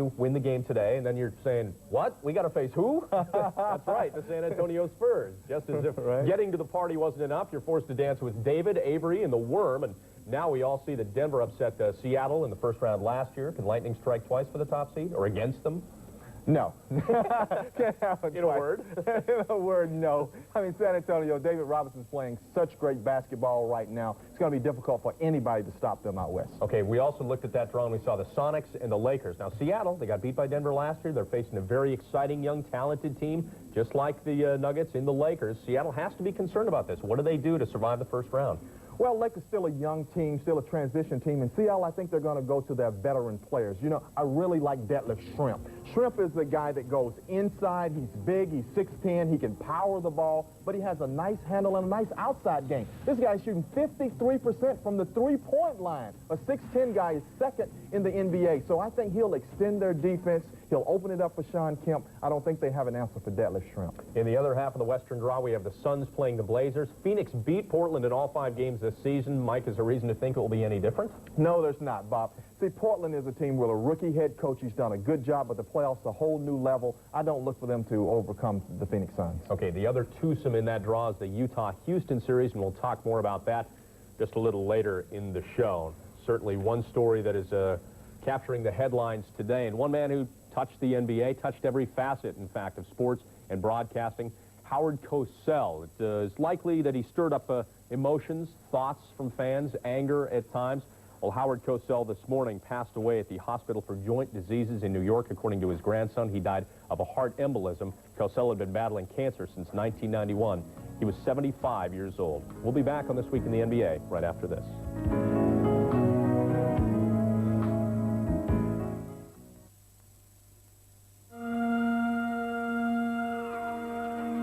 you win the game today, and then you're saying, what? We got to face who? That's right, the San Antonio Spurs. Just as if getting to the party wasn't enough, you're forced to dance with David, Avery, and the Worm, and now we all see that Denver upset Seattle in the first round last year. Can Lightning strike twice for the top seed, or against them? No. Can't happen. In a word? In a word, no. I mean, San Antonio, David Robinson's playing such great basketball right now. It's going to be difficult for anybody to stop them out west. Okay, we also looked at that draw, and we saw the Sonics and the Lakers. Now, Seattle, they got beat by Denver last year. They're facing a very exciting, young, talented team, just like the Nuggets in the Lakers. Seattle has to be concerned about this. What do they do to survive the first round? Well, Lakers still a young team, still a transition team. In Seattle, I think they're going to go to their veteran players. You know, I really like Detlef Schrempf. Schrempf is the guy that goes inside. He's big. He's 6'10". He can power the ball, but he has a nice handle and a nice outside game. This guy's shooting 53% from the three-point line. A 6'10" guy is second in the NBA, so I think he'll extend their defense. He'll open it up for Shawn Kemp. I don't think they have an answer for Detlef Schrempf. In the other half of the Western draw, we have the Suns playing the Blazers. Phoenix beat Portland in all 5 games this season. Mike, is there reason to think it will be any different? No, there's not, Bob. See, Portland is a team with a rookie head coach. He's done a good job, but the playoffs a whole new level. I don't look for them to overcome the Phoenix Suns. Okay, the other twosome in that draw is the Utah-Houston series, and we'll talk more about that just a little later in the show. Certainly one story that is capturing the headlines today, and one man who touched the NBA, touched every facet, in fact, of sports and broadcasting, Howard Cosell. It is likely that he stirred up emotions, thoughts from fans, anger at times. Well, Howard Cosell this morning passed away at the Hospital for Joint Diseases in New York, according to his grandson. He died of a heart embolism. Cosell had been battling cancer since 1991. He was 75 years old. We'll be back on This Week in the NBA right after this.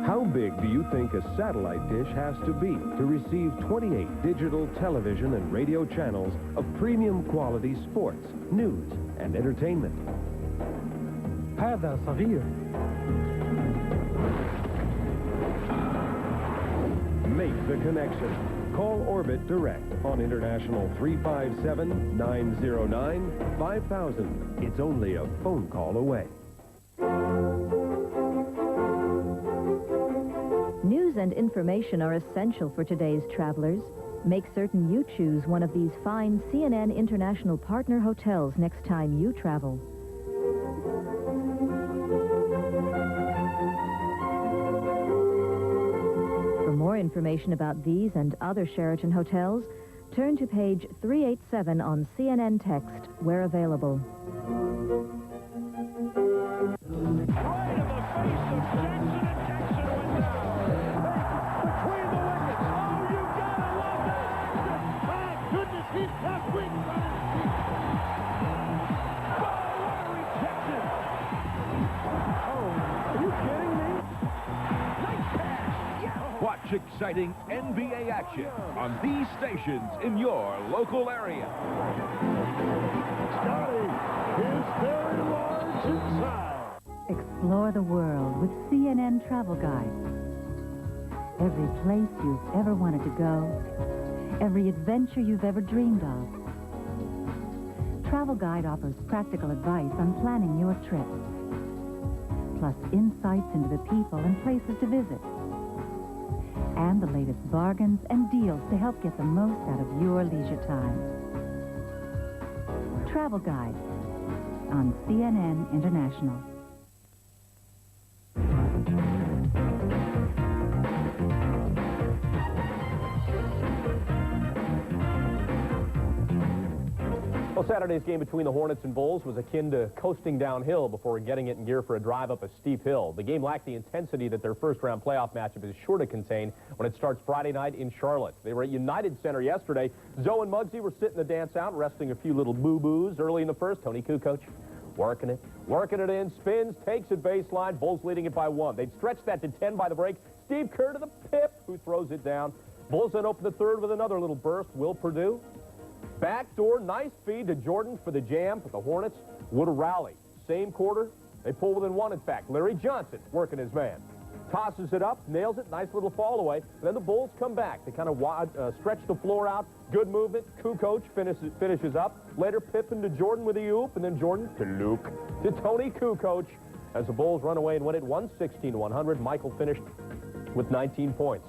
How big do you think a satellite dish has to be to receive 28 digital television and radio channels of premium quality sports, news, and entertainment? هذا صغير. Make the connection. Call Orbit Direct on International 357-909-5000. It's only a phone call away. News and information are essential for today's travelers. Make certain you choose one of these fine CNN International Partner hotels next time you travel. For more information about these and other Sheraton hotels, turn to page 387 on CNN Text, where available. Right in the face of Jackson, and Jackson went down. Between the wickets. Oh, you gotta love this. My goodness, he's got wings on his feet. Oh, what a rejection. Oh, are you kidding me? Nice pass. Yeah. Watch exciting NBA action on these stations in your local area. Scotty is very large inside. Explore the world with CNN Travel Guide. Every place you've ever wanted to go, every adventure you've ever dreamed of. Travel Guide offers practical advice on planning your trip, plus insights into the people and places to visit, and the latest bargains and deals to help get the most out of your leisure time. Travel Guide on CNN International. Well, Saturday's game between the Hornets and Bulls was akin to coasting downhill before getting it in gear for a drive up a steep hill. The game lacked the intensity that their first-round playoff matchup is sure to contain when it starts Friday night in Charlotte. They were at United Center yesterday. Zoe and Muggsy were sitting the dance out, resting a few little boo-boos early in the first. Tony Kukoc working it in, spins, takes it baseline. Bulls leading it by 1. They'd stretched that to 10 by the break. Steve Kerr to the pip, who throws it down. Bulls then open the third with another little burst. Will Perdue? Backdoor, nice feed to Jordan for the jam, but the Hornets would rally. Same quarter, they pull within 1, in fact. Larry Johnson working his man. tosses it up, nails it, nice little fall away. And then the Bulls come back. They kind of stretch the floor out. Good movement. Kukoc finishes up. Later, Pippen to Jordan with a oop, and then Jordan to Luke to Tony Kukoc. As the Bulls run away and win it 116-100, Michael finished with 19 points.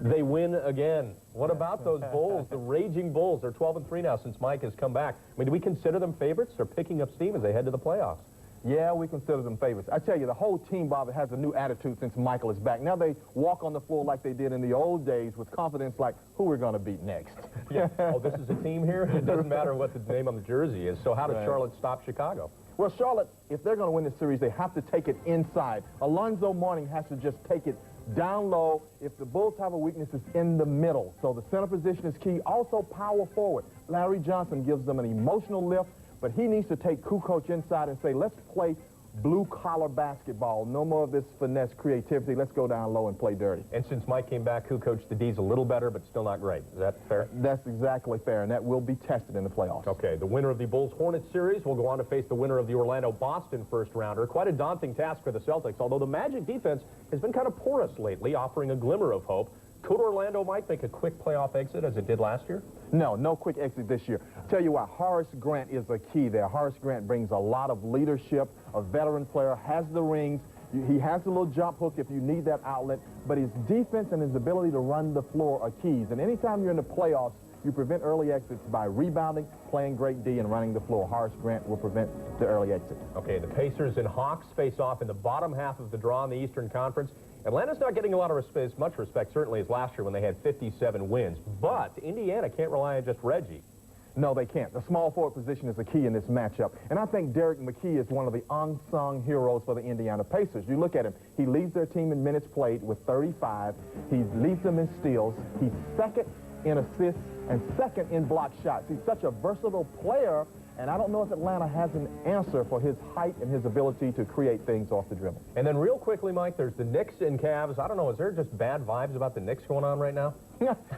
They win again. What about those Bulls, the raging Bulls? They're 12-3 now since Mike has come back. I mean, do we consider them favorites? They're picking up steam as they head to the playoffs. Yeah, we consider them favorites. I tell you, the whole team, Bob, has a new attitude since Michael is back. Now they walk on the floor like they did in the old days with confidence like who we're going to beat next. Yeah. Oh, this is a team here? It doesn't matter what the name on the jersey is. So how does Charlotte stop Chicago? Well, Charlotte, if they're going to win this series, they have to take it inside. Alonzo Mourning has to just take it down low. If the Bulls have a weakness, it's in the middle. So the center position is key. Also, power forward. Larry Johnson gives them an emotional lift, but he needs to take Kukoc inside and say, let's play blue-collar basketball. No more of this finesse creativity. Let's go down low and play dirty. And since Mike came back, Kukoc, the D's a little better, but still not great. Is that fair? That's exactly fair, and that will be tested in the playoffs. Okay, the winner of the Bulls-Hornets series will go on to face the winner of the Orlando-Boston first-rounder. Quite a daunting task for the Celtics, although the Magic defense has been kind of porous lately, offering a glimmer of hope. Could Orlando, Mike, make a quick playoff exit as it did last year? No quick exit this year. Tell you what, Horace Grant is a key there. Horace Grant brings a lot of leadership, a veteran player, has the rings. He has a little jump hook if you need that outlet, but his defense and his ability to run the floor are keys. And anytime you're in the playoffs, you prevent early exits by rebounding, playing great D, and running the floor. Horace Grant will prevent the early exit. Okay, the Pacers and Hawks face off in the bottom half of the draw in the Eastern Conference. Atlanta's not getting a lot of as much respect, certainly, as last year when they had 57 wins. But Indiana can't rely on just Reggie. No, they can't. The small forward position is the key in this matchup. And I think Derek McKee is one of the unsung heroes for the Indiana Pacers. You look at him. He leads their team in minutes played with 35. He leads them in steals. He's second in assists and second in block shots. He's such a versatile player, and I don't know if Atlanta has an answer for his height and his ability to create things off the dribble. And then real quickly, Mike, there's the Knicks and Cavs. I don't know, is there just bad vibes about the Knicks going on right now?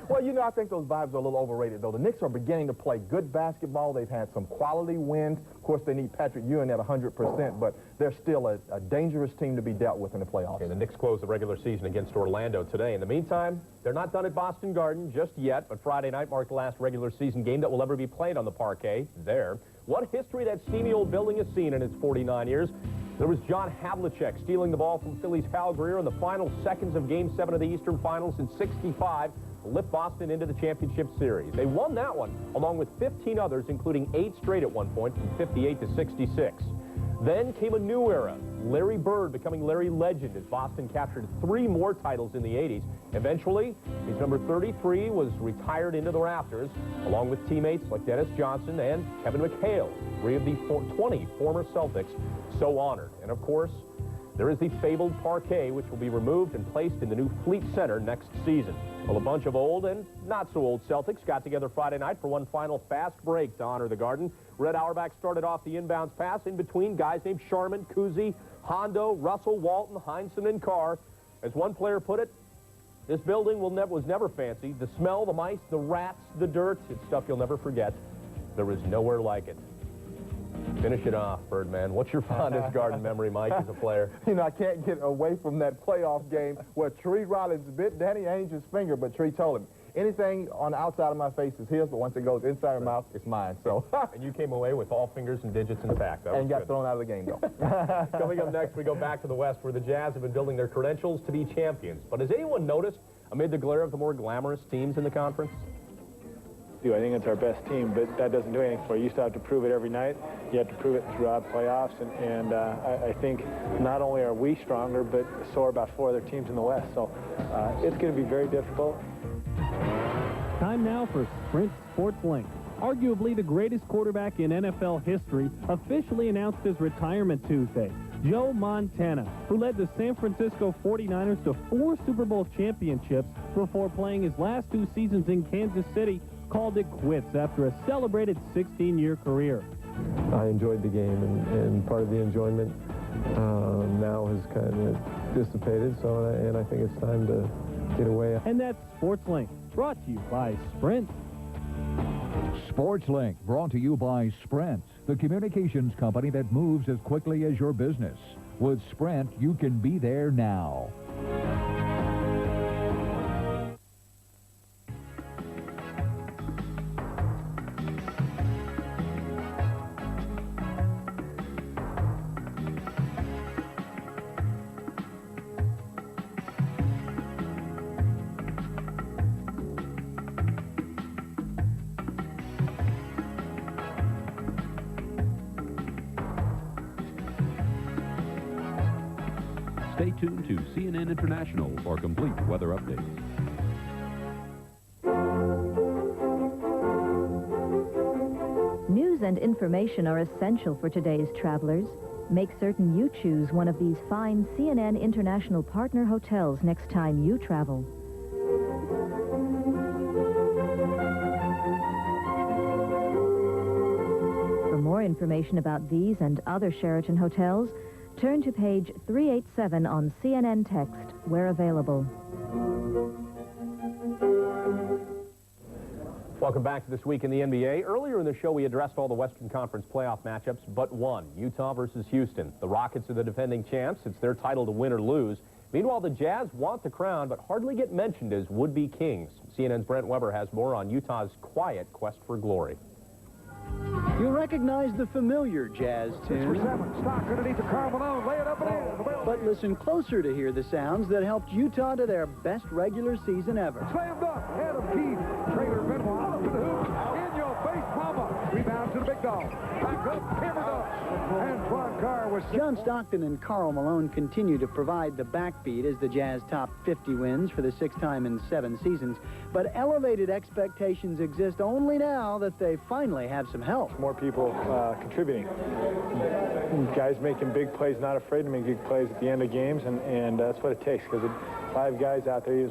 Well, you know, I think those vibes are a little overrated, though. The Knicks are beginning to play good basketball. They've had some quality wins. Of course, they need Patrick Ewing at 100%, but they're still a dangerous team to be dealt with in the playoffs. Okay, the Knicks close the regular season against Orlando today. In the meantime, they're not done at Boston Garden just yet, but Friday night marked the last regular season game that will ever be played on the parquet there. What history that steamy old building has seen in its 49 years. There was John Havlicek stealing the ball from Philly's Hal Greer in the final seconds of Game 7 of the Eastern Finals in '65 to lift Boston into the championship series. They won that one, along with 15 others, including 8 straight at one point from 58 to 66. Then came a new era, Larry Bird becoming Larry Legend as Boston captured 3 more titles in the 80s. Eventually, his number 33 was retired into the rafters, along with teammates like Dennis Johnson and Kevin McHale, 3 of the 20 former Celtics so honored. And of course, there is the fabled parquet, which will be removed and placed in the new Fleet Center next season. Well, a bunch of old and not-so-old Celtics got together Friday night for one final fast break to honor the Garden. Red Auerbach started off the inbounds pass in between guys named Sharman, Kuzi, Hondo, Russell, Walton, Heinsohn, and Carr. As one player put it, this building was never fancy. The smell, the mice, the rats, the dirt, it's stuff you'll never forget. There was nowhere like it. Finish it off, Birdman. What's your fondest Garden memory, Mike, as a player? You know, I can't get away from that playoff game where Tree Rollins bit Danny Ainge's finger, but Tree told him, anything on the outside of my face is his, but once it goes inside my mouth, it's mine. So, and you came away with all fingers and digits intact. And got thrown out of the game, though. Coming up next, we go back to the West, where the Jazz have been building their credentials to be champions. But has anyone noticed, amid the glare of the more glamorous teams in the conference? I think it's our best team, but that doesn't do anything for you. You still have to prove it every night. You have to prove it throughout playoffs, and I think not only are we stronger, but so are about 4 other teams in the West. So it's going to be very difficult. Time now for Sprint Sports Link. Arguably the greatest quarterback in NFL history officially announced his retirement Tuesday. Joe Montana, who led the San Francisco 49ers to 4 Super Bowl championships before playing his last 2 seasons in Kansas City, called it quits after a celebrated 16-year career. I enjoyed the game, and part of the enjoyment now has kind of dissipated, and I think it's time to get away. And that's Sports Link, brought to you by Sprint. Sports Link, brought to you by Sprint, the communications company that moves as quickly as your business. With Sprint, you can be there now. Stay tuned to CNN International for complete weather updates. News and information are essential for today's travelers. Make certain you choose one of these fine CNN International partner hotels next time you travel. For more information about these and other Sheraton hotels, turn to page 387 on CNN Text, where available. Welcome back to This Week in the NBA. Earlier in the show, we addressed all the Western Conference playoff matchups, but one, Utah versus Houston. The Rockets are the defending champs. It's their title to win or lose. Meanwhile, the Jazz want the crown, but hardly get mentioned as would-be kings. CNN's Brent Weber has more on Utah's quiet quest for glory. You'll recognize the familiar Jazz tune. 6-for-7. Stock underneath the Karl Malone. Lay it up and in. But listen closer to hear the sounds that helped Utah to their best regular season ever. Slam dunk. Adam Keefe. Traylor Benoit up to the hoop. In your face, mama. Rebound to the big dog. Back up. Hammered up. Antoine Carr was... John Stockton and Karl Malone continue to provide the backbeat as the Jazz top 50 wins for the 6th time in 7 seasons. But elevated expectations exist only now that they finally have some help. More people contributing. Guys making big plays, not afraid to make big plays at the end of games, and that's what it takes, because 5 guys out there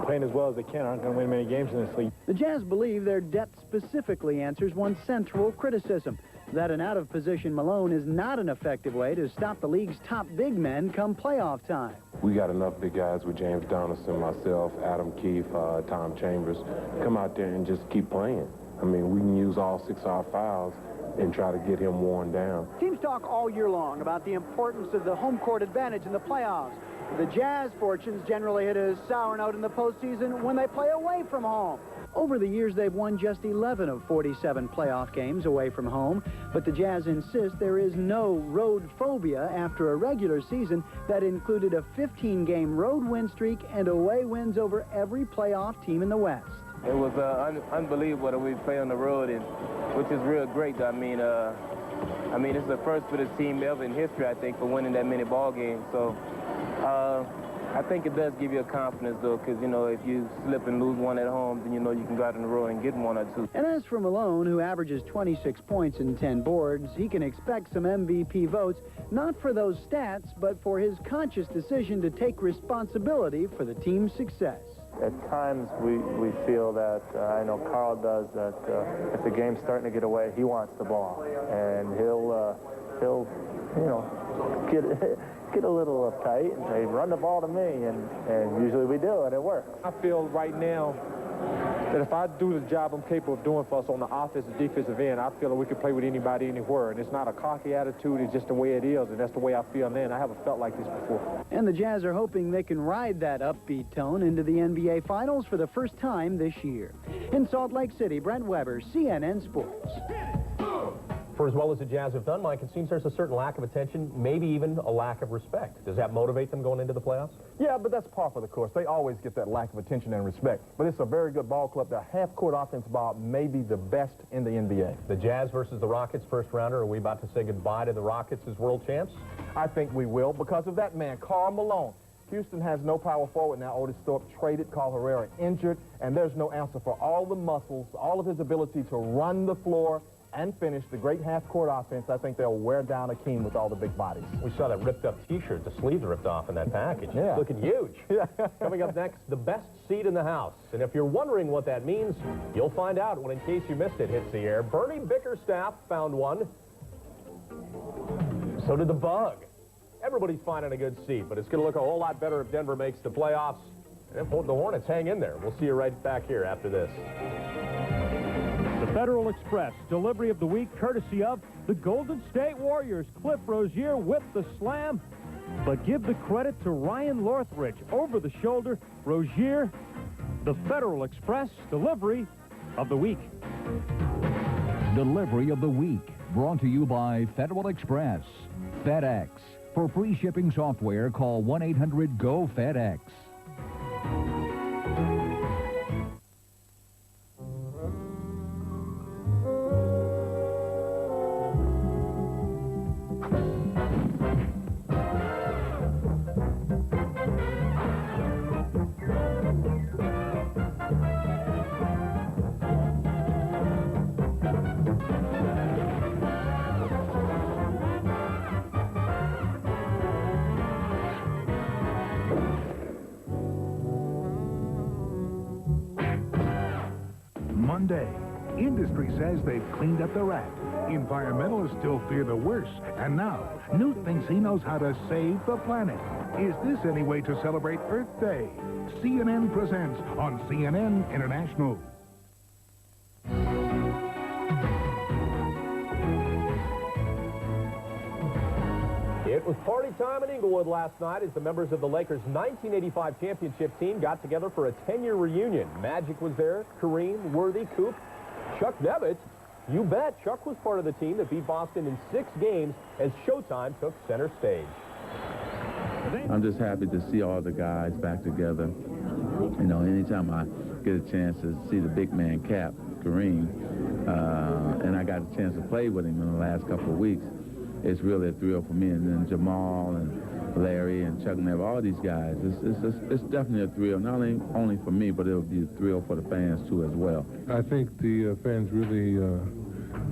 playing as well as they can aren't going to win many games in this league. The Jazz believe their depth specifically answers one central criticism, that an out-of-position Malone is not an effective way to stop the league's top big men come playoff time. We got enough big guys with James Donaldson, myself, Adam Keefe, Tom Chambers, come out there and just keep playing. I mean, we can use all 6 of our fouls and try to get him worn down. Teams talk all year long about the importance of the home court advantage in the playoffs. The Jazz fortunes generally hit a sour note in the postseason when they play away from home. Over the years, they've won just 11 of 47 playoff games away from home, but the Jazz insist there is no road phobia after a regular season that included a 15-game road win streak and away wins over every playoff team in the West. It was unbelievable that we play on the road, and which is real great. I mean, it's the first for the team ever in history, I think, for winning that many ball games. So I think it does give you a confidence, though, because, you know, if you slip and lose one at home, then you know you can go out on the road and get 1 or 2. And as for Malone, who averages 26 points and 10 boards, he can expect some MVP votes, not for those stats, but for his conscious decision to take responsibility for the team's success. At times, we feel that, I know Karl does, that if the game's starting to get away, he wants the ball. And he'll you know, get a little uptight and say, run the ball to me. And usually we do, and it works. I feel right now that if I do the job I'm capable of doing for us on the offensive, defensive end, I feel that we can play with anybody, anywhere. And it's not a cocky attitude, it's just the way it is, and that's the way I feel now. I haven't felt like this before. And the Jazz are hoping they can ride that upbeat tone into the NBA Finals for the first time this year. In Salt Lake City, Brent Weber, CNN Sports. For as well as the Jazz have done, Mike, it seems there's a certain lack of attention, maybe even a lack of respect. Does that motivate them going into the playoffs? Yeah, but that's par for the course. They always get that lack of attention and respect. But it's a very good ball club. Their half-court offense ball may be the best in the NBA. The Jazz versus the Rockets first rounder. Are we about to say goodbye to the Rockets as world champs? I think we will because of that man, Karl Malone. Houston has no power forward now. Otis Thorpe traded, Carl Herrera injured, and there's no answer for all the muscles, all of his ability to run the floor and finish the great half-court offense. I think they'll wear down Akeem with all the big bodies. We saw that ripped-up T-shirt, the sleeves ripped off in that package. Yeah. Looking huge. Coming up next, the best seat in the house. And if you're wondering what that means, you'll find out when In Case You Missed It hits the air. Bernie Bickerstaff found one. So did the Bug. Everybody's finding a good seat, but it's going to look a whole lot better if Denver makes the playoffs. And if the Hornets hang in there. We'll see you right back here after this. The Federal Express delivery of the week, courtesy of the Golden State Warriors. Cliff Rozier with the slam, but give the credit to Ryan Lorthridge. Over the shoulder, Rozier, the Federal Express delivery of the week. Delivery of the week, brought to you by Federal Express. FedEx. For free shipping software, call 1-800-GO-FedEx. one day. Industry says they've cleaned up the rat. Environmentalists still fear the worst. And now, Newt thinks he knows how to save the planet. Is this any way to celebrate Earth Day? CNN presents on CNN International. It was party time in Inglewood last night as the members of the Lakers' 1985 championship team got together for a 10-year reunion. Magic was there, Kareem, Worthy, Coop, Chuck Nevitt. You bet, Chuck was part of the team that beat Boston in 6 games as Showtime took center stage. I'm just happy to see all the guys back together. You know, anytime I get a chance to see the big man Cap, Kareem, and I got a chance to play with him in the last couple of weeks, it's really a thrill for me. And then Jamal and Larry and Chuck Nevitt, all these guys, it's definitely a thrill, not only for me, but it'll be a thrill for the fans, too, as well. I think the fans really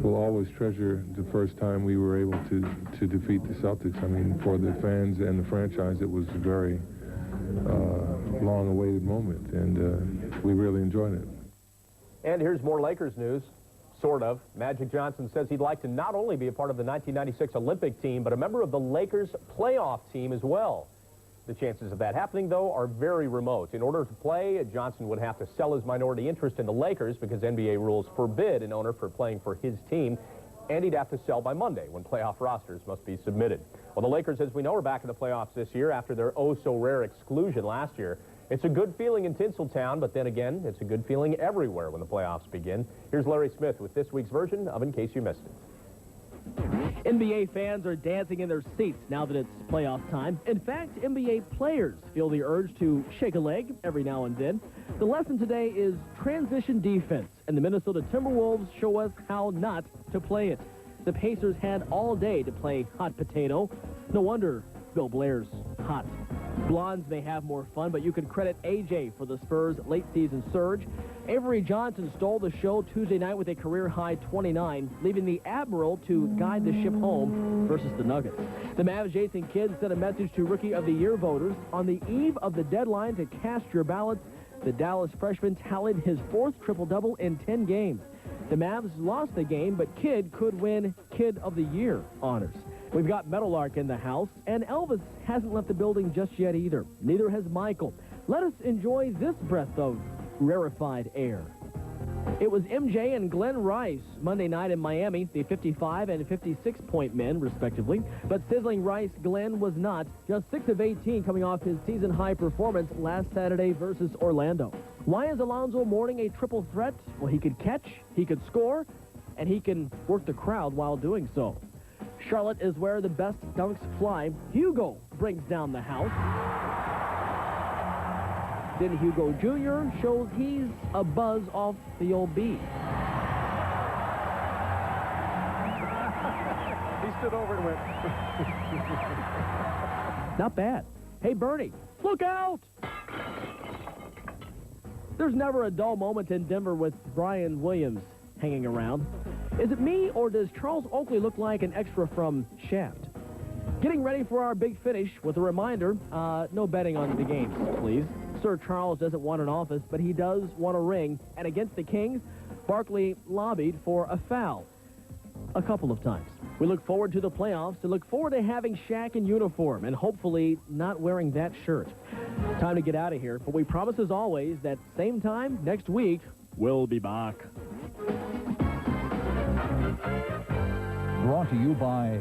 will always treasure the first time we were able to defeat the Celtics. I mean, for the fans and the franchise, it was a very long-awaited moment, and we really enjoyed it. And here's more Lakers news. Sort of. Magic Johnson says he'd like to not only be a part of the 1996 Olympic team, but a member of the Lakers playoff team as well. The chances of that happening, though, are very remote. In order to play, Johnson would have to sell his minority interest in the Lakers because NBA rules forbid an owner from playing for his team, and he'd have to sell by Monday when playoff rosters must be submitted. Well, the Lakers, as we know, are back in the playoffs this year after their oh-so-rare exclusion last year. It's a good feeling in Tinseltown, but then again, it's a good feeling everywhere when the playoffs begin. Here's Larry Smith with this week's version of In Case You Missed It. NBA fans are dancing in their seats now that it's playoff time. In fact, NBA players feel the urge to shake a leg every now and then. The lesson today is transition defense, and the Minnesota Timberwolves show us how not to play it. The Pacers had all day to play hot potato. No wonder Bill Blair's hot. Blondes may have more fun, but you can credit AJ for the Spurs' late-season surge. Avery Johnson stole the show Tuesday night with a career-high 29, leaving the Admiral to guide the ship home versus the Nuggets. The Mavs' Jason Kidd sent a message to Rookie of the Year voters. On the eve of the deadline to cast your ballots, the Dallas freshman tallied his 4th triple-double in 10 games. The Mavs lost the game, but Kidd could win Kid of the Year honors. We've got Meadowlark in the house, and Elvis hasn't left the building just yet either. Neither has Michael. Let us enjoy this breath of rarefied air. It was MJ and Glenn Rice Monday night in Miami, the 55 and 56-point men, respectively. But sizzling Rice Glenn was not, just 6 of 18 coming off his season-high performance last Saturday versus Orlando. Why is Alonzo Mourning a triple threat? Well, he could catch, he could score, and he can work the crowd while doing so. Charlotte is where the best dunks fly. Hugo brings down the house. Then Hugo Jr. shows he's a buzz off the old B. He stood over and went. Not bad. Hey, Bernie, look out! There's never a dull moment in Denver with Brian Williams hanging around. Is it me, or does Charles Oakley look like an extra from Shaft? Getting ready for our big finish with a reminder, no betting on the games, please. Sir Charles doesn't want an office, but he does want a ring. And against the Kings, Barkley lobbied for a foul a couple of times. We look forward to the playoffs and look forward to having Shaq in uniform and hopefully not wearing that shirt. Time to get out of here, but we promise as always that same time next week, we'll be back. Brought to you by